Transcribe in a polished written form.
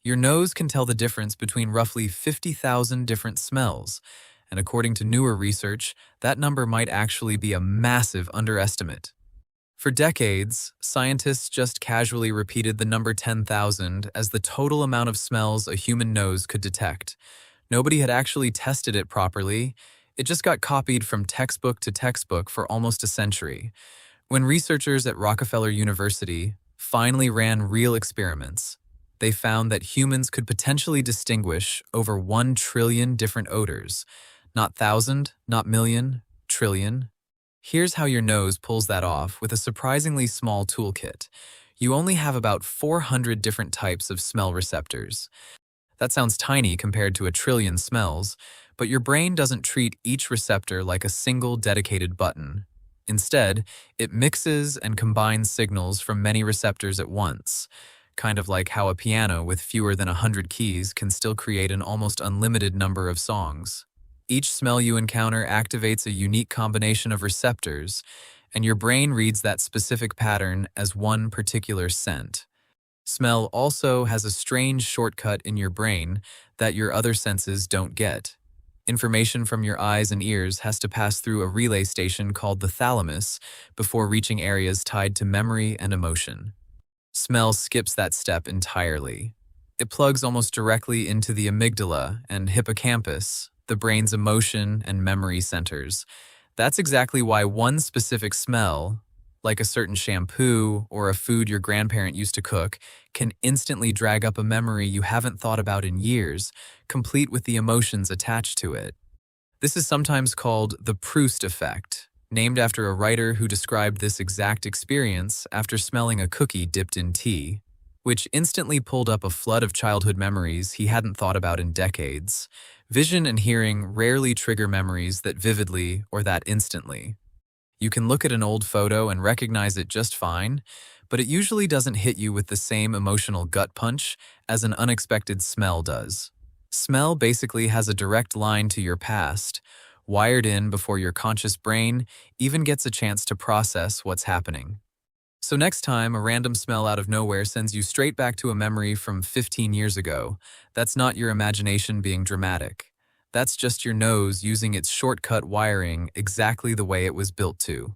Your nose can tell the difference between roughly 50,000 different smells, and according to newer research, that number might actually be a massive underestimate. For decades, scientists just casually repeated the number 10,000 as the total amount of smells a human nose could detect. Nobody had actually tested it properly. It just got copied from textbook to textbook for almost a century. When researchers at Rockefeller University finally ran real experiments, they found that humans could potentially distinguish over 1 trillion different odors. Not thousand, not million, trillion. Here's how your nose pulls that off with a surprisingly small toolkit. You only have about 400 different types of smell receptors. That sounds tiny compared to a trillion smells, but your brain doesn't treat each receptor like a single dedicated button. Instead, it mixes and combines signals from many receptors at once, kind of like how a piano with fewer than 100 keys can still create an almost unlimited number of songs. Each smell you encounter activates a unique combination of receptors, and your brain reads that specific pattern as one particular scent. Smell also has a strange shortcut in your brain that your other senses don't get. Information from your eyes and ears has to pass through a relay station called the thalamus before reaching areas tied to memory and emotion. Smell skips that step entirely. It plugs almost directly into the amygdala and hippocampus, the brain's emotion and memory centers. That's exactly why one specific smell, like a certain shampoo or a food your grandparent used to cook, can instantly drag up a memory you haven't thought about in years, complete with the emotions attached to it. This is sometimes called the Proust effect, named after a writer who described this exact experience after smelling a cookie dipped in tea, which instantly pulled up a flood of childhood memories he hadn't thought about in decades. Vision and hearing rarely trigger memories that vividly or that instantly. You can look at an old photo and recognize it just fine, but it usually doesn't hit you with the same emotional gut punch as an unexpected smell does. Smell basically has a direct line to your past, wired in before your conscious brain even gets a chance to process what's happening. So next time a random smell out of nowhere sends you straight back to a memory from 15 years ago, that's not your imagination being dramatic. That's just your nose using its shortcut wiring exactly the way it was built to.